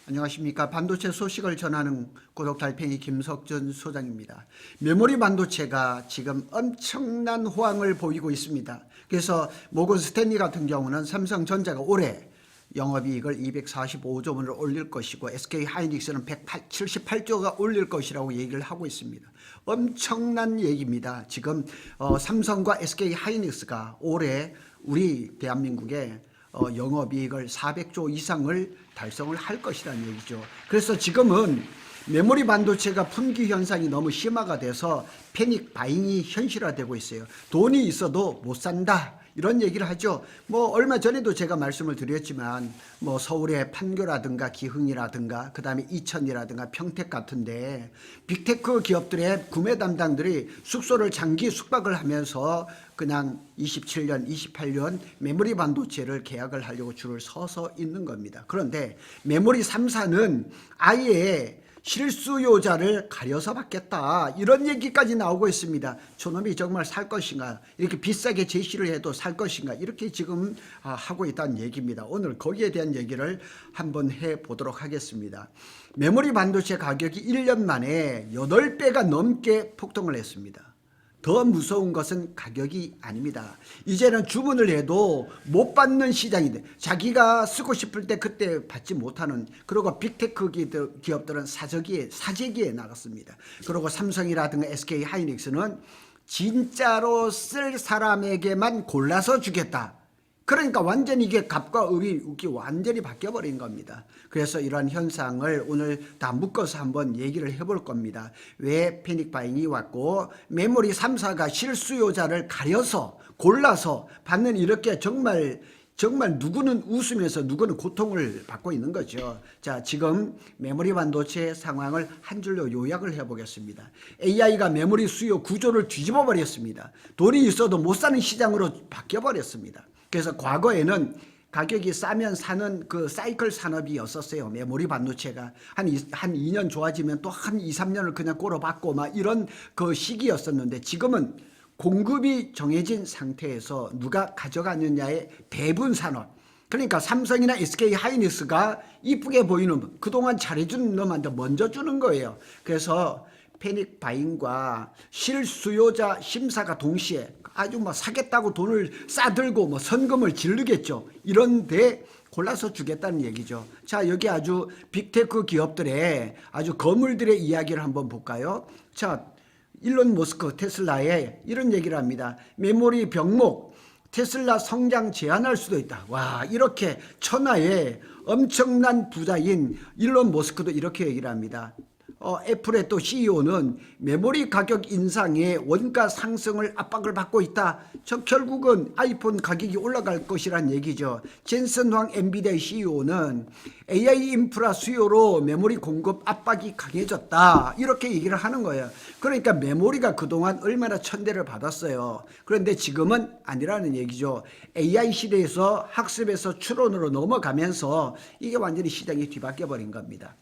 안녕하십니까. 반도체 소식을 전하는 구독달팽이 김석준 소장입니다. 메모리 반도체가 지금 엄청난 호황을 보이고 있습니다. 그래서 모건 스탠리 같은 경우는 삼성전자가 올해 영업이익을 245조 원을 올릴 것이고 SK 하이닉스는 178조가 올릴 것이라고 얘기를 하고 있습니다. 엄청난 얘기입니다. 지금 삼성과 SK 하이닉스가 올해 우리 대한민국에 영업이익을 400조 이상을 달성을 할 것이라는 얘기죠. 그래서 지금은 메모리 반도체가 품귀 현상이 너무 심화가 돼서 패닉 바잉이 현실화되고 있어요. 돈이 있어도 못 산다, 이런 얘기를 하죠. 얼마 전에도 제가 말씀을 드렸지만 서울의 판교라든가 기흥이라든가 그다음에 이천이라든가 평택 같은데 빅테크 기업들의 구매 담당들이 숙소를 장기 숙박을 하면서 그냥 27년, 28년 메모리 반도체를 계약을 하려고 줄을 서서 있는 겁니다. 그런데 메모리 3사는 아예 실수요자를 가려서 받겠다, 이런 얘기까지 나오고 있습니다. 저놈이 정말 살 것인가, 이렇게 비싸게 제시를 해도 살 것인가, 이렇게 지금 하고 있다는 얘기입니다. 오늘 거기에 대한 얘기를 한번 해보도록 하겠습니다. 메모리 반도체 가격이 1년 만에 8배가 넘게 폭등을 했습니다. 더 무서운 것은 가격이 아닙니다. 이제는 주문을 해도 못 받는 시장인데, 자기가 쓰고 싶을 때 그때 받지 못하는, 그리고 빅테크 기업들은 사재기에 나갔습니다. 그리고 삼성이라든가 SK 하이닉스는 진짜로 쓸 사람에게만 골라서 주겠다. 그러니까 완전히 이게 갑과 을이 완전히 바뀌어버린 겁니다. 그래서 이러한 현상을 오늘 다 묶어서 한번 얘기를 해볼 겁니다. 왜 패닉 바잉이 왔고 메모리 3사가 실수요자를 가려서 골라서 받는, 이렇게 정말 누구는 웃으면서 누구는 고통을 받고 있는 거죠. 자, 지금 메모리 반도체 상황을 한 줄로 요약을 해보겠습니다. AI가 메모리 수요 구조를 뒤집어 버렸습니다. 돈이 있어도 못 사는 시장으로 바뀌어 버렸습니다. 그래서 과거에는 가격이 싸면 사는 그 사이클 산업이었었어요. 메모리 반도체가 한 2년 좋아지면 또 한 2, 3년을 그냥 꼬러박고 이런 그 시기였었는데, 지금은 공급이 정해진 상태에서 누가 가져가느냐의 배분 산업, 그러니까 삼성이나 SK 하이닉스가 이쁘게 보이는, 그동안 잘해준 놈한테 먼저 주는 거예요. 그래서 패닉 바잉과 실수요자 심사가 동시에 아주 사겠다고 돈을 싸들고 선금을 지르겠죠. 이런데 골라서 주겠다는 얘기죠. 자, 여기 아주 빅테크 기업들의 아주 거물들의 이야기를 한번 볼까요? 자, 일론 머스크 테슬라에 이런 얘기를 합니다. 메모리 병목, 테슬라 성장 제한할 수도 있다. 와, 이렇게 천하의 엄청난 부자인 일론 머스크도 이렇게 얘기를 합니다. 애플의 또 CEO는 메모리 가격 인상에 원가 상승을 압박을 받고 있다. 결국은 아이폰 가격이 올라갈 것이란 얘기죠. 젠슨 황 엔비디아 CEO는 AI 인프라 수요로 메모리 공급 압박이 강해졌다, 이렇게 얘기를 하는 거예요. 그러니까 메모리가 그동안 얼마나 천대를 받았어요. 그런데 지금은 아니라는 얘기죠. AI 시대에서 학습에서 추론으로 넘어가면서 이게 완전히 시장이 뒤바뀌어 버린 겁니다.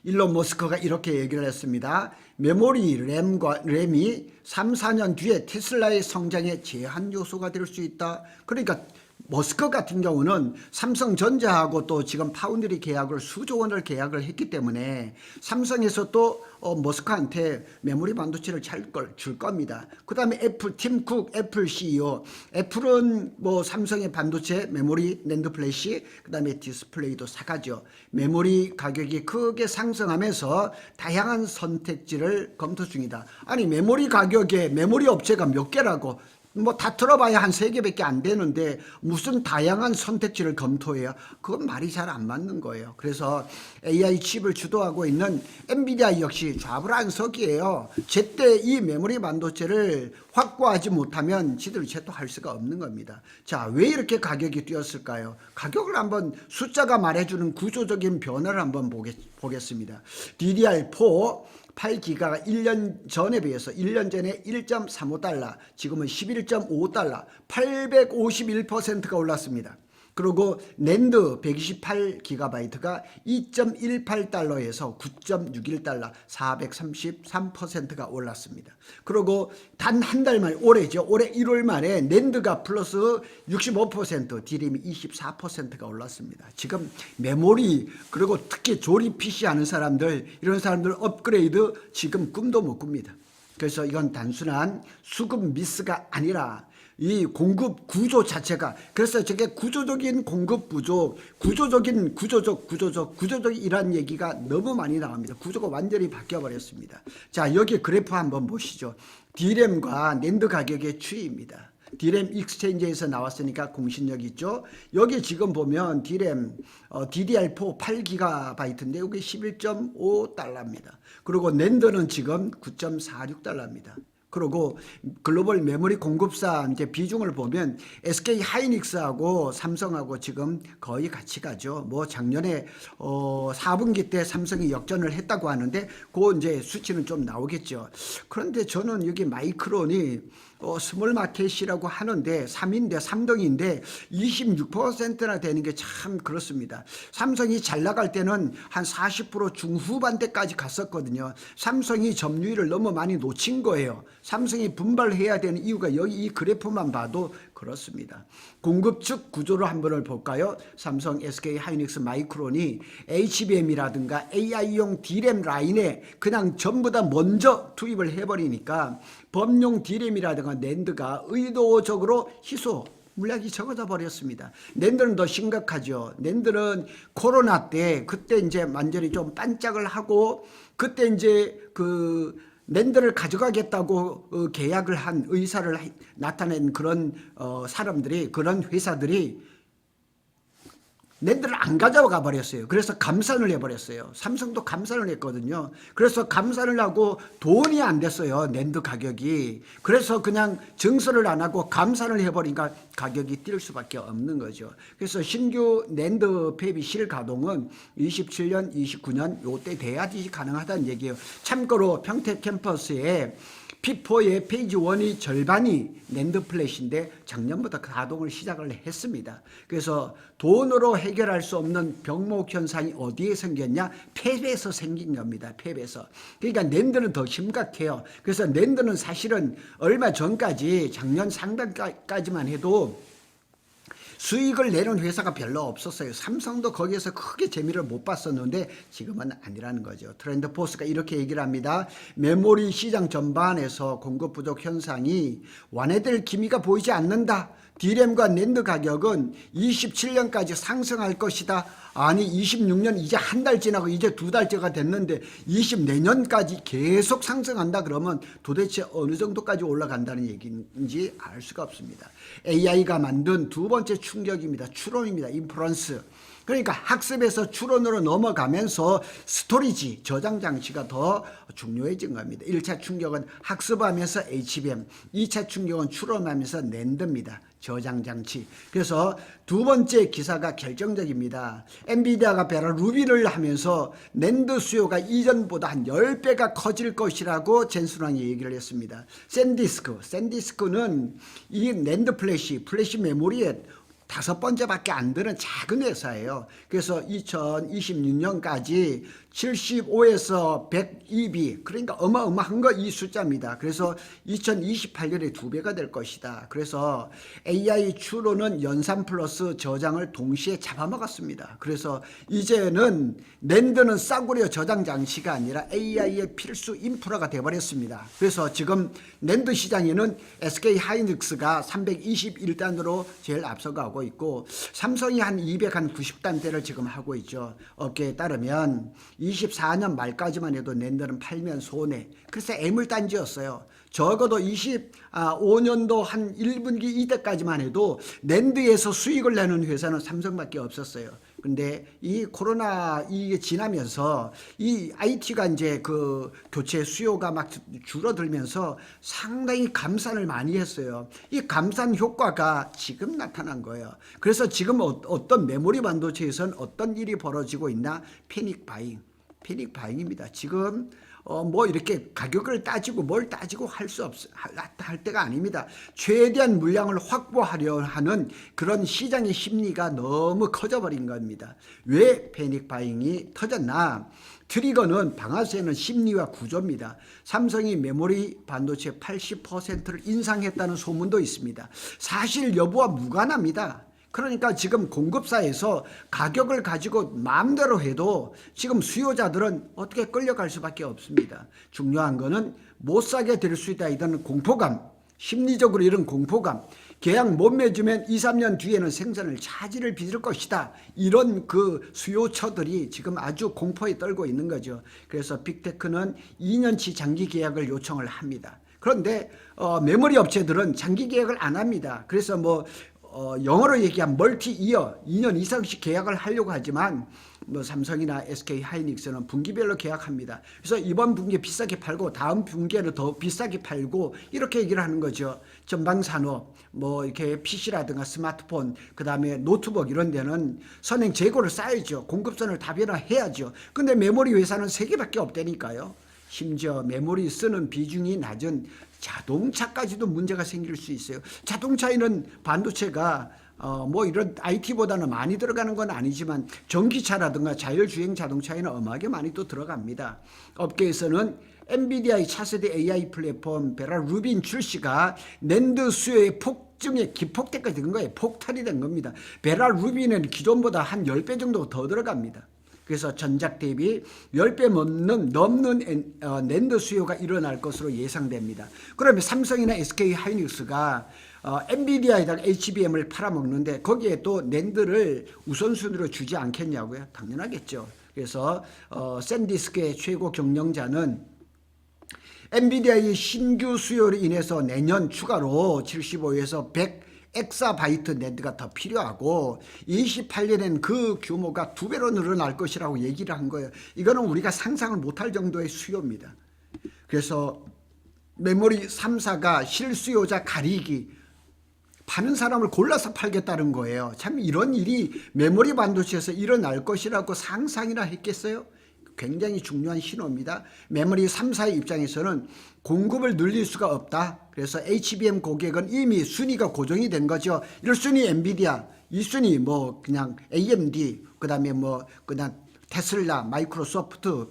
일론 머스크가 이렇게 얘기를 했습니다. 메모리 램이 3, 4년 뒤에 테슬라의 성장에 제한 요소가 될 수 있다. 그러니까 머스크 같은 경우는 삼성전자하고 또 지금 파운드리 계약을 수조 원을 계약을 했기 때문에 삼성에서 또 머스크한테 메모리 반도체를 줄 겁니다. 그 다음에 애플, 팀 쿡 애플 CEO, 애플은 삼성의 반도체 메모리 낸드 플래시, 그 다음에 디스플레이도 사가죠. 메모리 가격이 크게 상승하면서 다양한 선택지를 검토 중이다. 아니, 메모리 가격에 메모리 업체가 몇 개라고, 다 들어봐야 한 3개밖에 안 되는데 무슨 다양한 선택지를 검토해요? 그건 말이 잘 안 맞는 거예요. 그래서 AI 칩을 주도하고 있는 엔비디아 역시 좌불안석이에요. 제때 이 메모리 반도체를 확보하지 못하면 지들 제때 할 수가 없는 겁니다. 자, 왜 이렇게 가격이 뛰었을까요? 가격을 한번 숫자가 말해주는 구조적인 변화를 한번 보겠습니다. DDR4 8기가가 1년 전에 비해서 1년 전에 1.35달러, 지금은 11.5달러, 851%가 올랐습니다. 그리고 낸드 128GB가 2.18달러에서 9.61달러 433%가 올랐습니다. 그리고 단 한 달 만에 올해죠. 올해 1월 말에 낸드가 플러스 65%, 디램이 24%가 올랐습니다. 지금 메모리 그리고 특히 조립 PC 하는 사람들 이런 사람들 업그레이드 지금 꿈도 못 꿉니다. 그래서 이건 단순한 수급 미스가 아니라 이 공급 구조 자체가 그래서 저게 구조적인 공급 부족, 구조적이란 얘기가 너무 많이 나옵니다. 구조가 완전히 바뀌어 버렸습니다. 자, 여기 그래프 한번 보시죠. D램과 낸드 가격의 추이입니다. D램 익스체인지에서 나왔으니까 공신력 있죠. 여기 지금 보면 D램 DDR4 8GB인데 여기 11.5달러입니다. 그리고 낸드는 지금 9.46달러입니다. 그리고 글로벌 메모리 공급사 이제 비중을 보면 SK 하이닉스하고 삼성하고 지금 거의 같이 가죠. 뭐 작년에 4분기 때 삼성이 역전을 했다고 하는데 그 이제 수치는 좀 나오겠죠. 그런데 저는 여기 마이크론이 스몰 마켓이라고 하는데 3등인데 26%나 되는 게 참 그렇습니다. 삼성이 잘 나갈 때는 한 40% 중후반대까지 갔었거든요. 삼성이 점유율을 너무 많이 놓친 거예요. 삼성이 분발해야 되는 이유가 여기 이 그래프만 봐도 그렇습니다. 공급 측 구조를 한번 볼까요? 삼성, SK 하이닉스, 마이크론이 HBM이라든가 AI용 D램 라인에 그냥 전부 다 먼저 투입을 해버리니까 범용 D램이라든가 낸드가 의도적으로 희소 물량이 적어져 버렸습니다. 낸드는 더 심각하죠. 낸드는 코로나 때 그때 이제 완전히 좀 반짝을 하고 그때 이제 그 낸드를 가져가겠다고 계약을 한 의사를 나타낸 그런 사람들이 그런 회사들이 낸드를 안 가져가 버렸어요. 그래서 감산을 해버렸어요. 삼성도 감산을 했거든요. 그래서 감산을 하고 돈이 안 됐어요. 낸드 가격이. 그래서 그냥 증설을 안 하고 감산을 해버리니까 가격이 뛸 수밖에 없는 거죠. 그래서 신규 낸드 팹이 실가동은 27년, 29년 요때 돼야지 가능하다는 얘기예요. 참고로 평택 캠퍼스에 P4의 페이지 1이 절반이 낸드 플래시인데 작년부터 가동을 시작을 했습니다. 그래서 돈으로 해결할 수 없는 병목 현상이 어디에 생겼냐? 팹에서 생긴 겁니다. 팹에서. 그러니까 낸드는 더 심각해요. 그래서 낸드는 사실은 얼마 전까지 작년 상반기까지만 해도 수익을 내는 회사가 별로 없었어요. 삼성도 거기에서 크게 재미를 못 봤었는데 지금은 아니라는 거죠. 트렌드포스가 이렇게 얘기를 합니다. 메모리 시장 전반에서 공급 부족 현상이 완화될 기미가 보이지 않는다. D램과 낸드 가격은 27년까지 상승할 것이다. 아니 26년 이제 한 달 지나고 이제 2달째가 됐는데 24년까지 계속 상승한다 그러면 도대체 어느 정도까지 올라간다는 얘기인지 알 수가 없습니다. AI가 만든 두 번째 충격입니다. 추론입니다. 인프런스. 그러니까 학습에서 추론으로 넘어가면서 스토리지, 저장 장치가 더 중요해진 겁니다. 1차 충격은 학습하면서 HBM, 2차 충격은 추론하면서 낸드입니다. 저장 장치. 그래서 두 번째 기사가 결정적입니다. 엔비디아가 베라 루비를 하면서 낸드 수요가 이전보다 한 10배가 커질 것이라고 젠슨왕이 얘기를 했습니다. 샌디스크는 이 낸드 플래시 메모리에 5번째밖에 안 되는 작은 회사예요. 그래서 2026년까지 75에서 102비 그러니까 어마어마한 거 이 숫자입니다. 그래서 2028년에 2배가 될 것이다. 그래서 AI 추론은 연산 플러스 저장을 동시에 잡아먹었습니다. 그래서 이제는 낸드는 싸구려 저장 장치가 아니라 AI의 필수 인프라가 되어버렸습니다. 그래서 지금 낸드 시장에는 SK 하이닉스가 321단으로 제일 앞서가고 있고 삼성이 한 290단대를 지금 하고 있죠. 업계에 따르면 24년 말까지만 해도 낸드는 팔면 손해. 그래서 애물단지였어요. 적어도 25년도 한 1분기 이때까지만 해도 낸드에서 수익을 내는 회사는 삼성밖에 없었어요. 근데 이 코로나 이게 지나면서 이 IT가 이제 그 교체 수요가 막 줄어들면서 상당히 감산을 많이 했어요. 이 감산 효과가 지금 나타난 거예요. 그래서 지금 어떤 메모리 반도체에서는 어떤 일이 벌어지고 있나? 패닉 바잉. 패닉 바잉입니다. 지금 뭐 이렇게 가격을 따지고 뭘 따지고 할 때가 아닙니다. 최대한 물량을 확보하려 하는 그런 시장의 심리가 너무 커져버린 겁니다. 왜 패닉 바잉이 터졌나? 트리거는 방아쇠는 심리와 구조입니다. 삼성이 메모리 반도체 80%를 인상했다는 소문도 있습니다. 사실 여부와 무관합니다. 그러니까 지금 공급사에서 가격을 가지고 마음대로 해도 지금 수요자들은 어떻게 끌려갈 수밖에 없습니다. 중요한 거는 못 사게 될 수 있다 이런 공포감, 심리적으로 이런 공포감, 계약 못 맺으면 2, 3년 뒤에는 생산을 차질을 빚을 것이다. 이런 그 수요처들이 지금 아주 공포에 떨고 있는 거죠. 그래서 빅테크는 2년치 장기 계약을 요청을 합니다. 그런데 메모리 업체들은 장기 계약을 안 합니다. 그래서 영어로 얘기하면 멀티 이어 2년 이상씩 계약을 하려고 하지만 삼성이나 SK 하이닉스는 분기별로 계약합니다. 그래서 이번 분기에 비싸게 팔고 다음 분기에는 더 비싸게 팔고 이렇게 얘기를 하는 거죠. 전방산업 이렇게 PC라든가 스마트폰 그다음에 노트북 이런 데는 선행 재고를 쌓아야죠. 공급선을 다변화해야죠. 근데 메모리 회사는 3개밖에 없다니까요. 심지어 메모리 쓰는 비중이 낮은 자동차까지도 문제가 생길 수 있어요. 자동차에는 반도체가 이런 IT보다는 많이 들어가는 건 아니지만 전기차라든가 자율주행 자동차에는 엄하게 많이 또 들어갑니다. 업계에서는 엔비디아의 차세대 AI 플랫폼 베라 루빈 출시가 낸드 수요의 폭증에 기폭대까지 된 거예요. 폭탄이 된 겁니다. 베라 루빈은 기존보다 한 10배 정도 더 들어갑니다. 그래서 전작 대비 10배 넘는 낸드 수요가 일어날 것으로 예상됩니다. 그러면 삼성이나 SK 하이닉스가 엔비디아에다가 HBM을 팔아먹는데 거기에 또 낸드를 우선순위로 주지 않겠냐고요? 당연하겠죠. 그래서 샌디스크의 최고 경영자는 엔비디아의 신규 수요로 인해서 내년 추가로 75에서 100 엑사바이트 낸드가 더 필요하고 28년엔 그 규모가 2배로 늘어날 것이라고 얘기를 한 거예요. 이거는 우리가 상상을 못할 정도의 수요입니다. 그래서 메모리 3사가 실수요자 가리기 파는 사람을 골라서 팔겠다는 거예요. 참 이런 일이 메모리 반도체에서 일어날 것이라고 상상이나 했겠어요? 굉장히 중요한 신호입니다. 메모리 3사의 입장에서는 공급을 늘릴 수가 없다. 그래서 HBM 고객은 이미 순위가 고정이 된 거죠. 1순위 엔비디아, 2순위 그냥 AMD, 그다음에 그냥 테슬라, 마이크로소프트,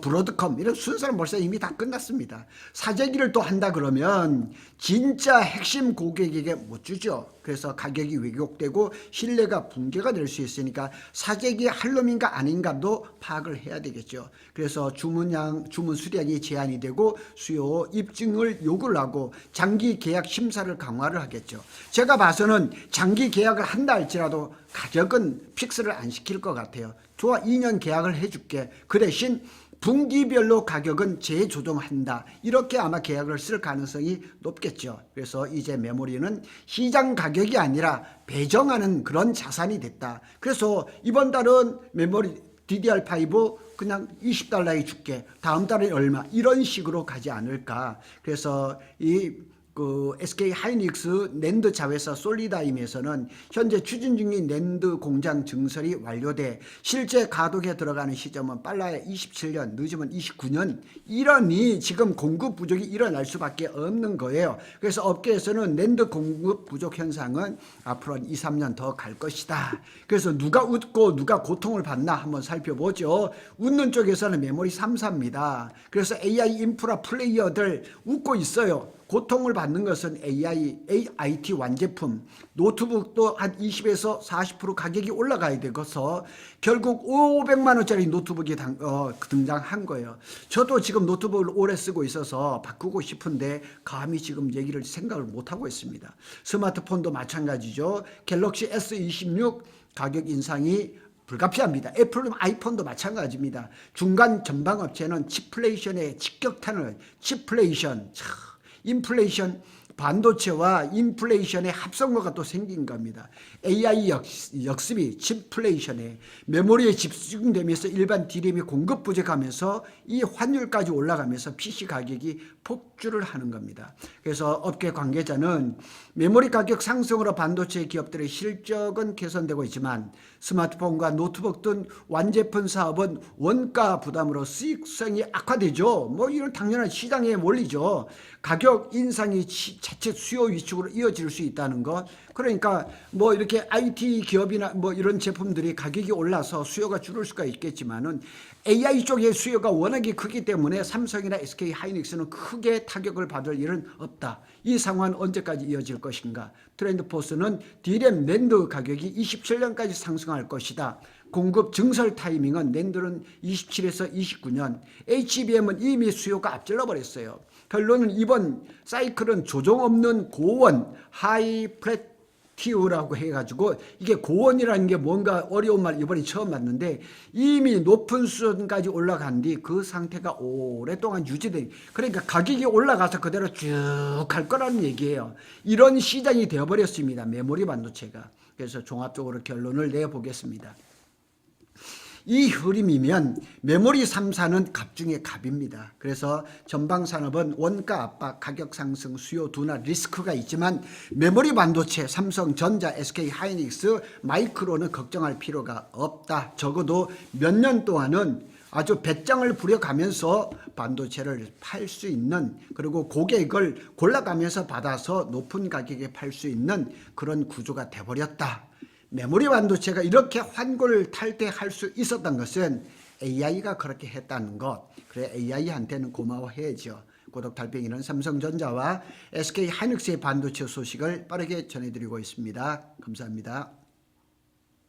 브로드컴 이런 순서는 벌써 이미 다 끝났습니다. 사재기를 또 한다 그러면 진짜 핵심 고객에게 못 주죠. 그래서 가격이 왜곡되고 신뢰가 붕괴가 될 수 있으니까 사재기 할 놈인가 아닌가도 파악을 해야 되겠죠. 그래서 주문 수량이 제한이 되고 수요 입증을 요구를 하고 장기 계약 심사를 강화를 하겠죠. 제가 봐서는 장기 계약을 한다 할지라도 가격은 픽스를 안 시킬 것 같아요. 좋아, 2년 계약을 해줄게. 그 대신 분기별로 가격은 재조정한다. 이렇게 아마 계약을 쓸 가능성이 높겠죠. 그래서 이제 메모리는 시장 가격이 아니라 배정하는 그런 자산이 됐다. 그래서 이번 달은 메모리 DDR5 그냥 $20에 줄게. 다음 달에 얼마? 이런 식으로 가지 않을까. 그래서 SK 하이닉스 낸드 자회사 솔리다임에서는 현재 추진 중인 낸드 공장 증설이 완료돼 실제 가동에 들어가는 시점은 빨라야 27년, 늦으면 29년 이러니 지금 공급 부족이 일어날 수밖에 없는 거예요. 그래서 업계에서는 낸드 공급 부족 현상은 앞으로 2, 3년 더 갈 것이다. 그래서 누가 웃고 누가 고통을 받나 한번 살펴보죠. 웃는 쪽에서는 메모리 3사입니다. 그래서 AI 인프라 플레이어들 웃고 있어요. 고통을 받는 것은 IT 완제품, 노트북도 한 20에서 40% 가격이 올라가야 되고서 결국 500만 원짜리 노트북이 등장한 거예요. 저도 지금 노트북을 오래 쓰고 있어서 바꾸고 싶은데 감히 지금 생각을 못하고 있습니다. 스마트폰도 마찬가지죠. 갤럭시 S26 가격 인상이 불가피합니다. 애플 아이폰도 마찬가지입니다. 중간 전방업체는 칩플레이션에 직격탄을 인플레이션 반도체와 인플레이션의 합성어가 또 생긴 겁니다. AI 역습이 칩플레이션에 메모리에 집중되면서 일반 D램이 공급 부족하면서 이 환율까지 올라가면서 PC 가격이 폭주를 하는 겁니다. 그래서 업계 관계자는 메모리 가격 상승으로 반도체 기업들의 실적은 개선되고 있지만 스마트폰과 노트북 등 완제품 사업은 원가 부담으로 수익성이 악화되죠. 뭐 이런 당연한 시장의 원리죠. 가격 인상이 자칫 수요 위축으로 이어질 수 있다는 것. 그러니까 뭐 이렇게 IT 기업이나 뭐 이런 제품들이 가격이 올라서 수요가 줄을 수가 있겠지만은 AI 쪽의 수요가 워낙에 크기 때문에 삼성이나 SK 하이닉스는 크게 타격을 받을 일은 없다. 이 상황은 언제까지 이어질 것인가? 트렌드포스는 D램 낸드 가격이 27년까지 상승할 것이다. 공급 증설 타이밍은 낸드는 27에서 29년, HBM은 이미 수요가 앞질러 버렸어요. 결론은 이번 사이클은 조정 없는 고원, 하이 플래티우라고 해가지고 이게 고원이라는 게 뭔가 어려운 말 이번에 처음 봤는데 이미 높은 수준까지 올라간 뒤 그 상태가 오랫동안 유지된, 그러니까 가격이 올라가서 그대로 쭉 갈 거라는 얘기예요. 이런 시장이 되어버렸습니다. 메모리 반도체가. 그래서 종합적으로 결론을 내보겠습니다. 이 흐름이면 메모리 3사는 갑 중에 갑입니다. 그래서 전방산업은 원가 압박, 가격 상승, 수요 둔화 리스크가 있지만 메모리 반도체, 삼성전자, SK 하이닉스, 마이크론은 걱정할 필요가 없다. 적어도 몇 년 동안은 아주 배짱을 부려가면서 반도체를 팔 수 있는, 그리고 고객을 골라가면서 받아서 높은 가격에 팔 수 있는 그런 구조가 돼버렸다. 메모리 반도체가 이렇게 환골 탈퇴할 수 있었던 것은 AI가 그렇게 했다는 것. 그래 AI한테는 고마워해야죠. 고독 달팽이는 삼성전자와 SK 하이닉스의 반도체 소식을 빠르게 전해드리고 있습니다. 감사합니다.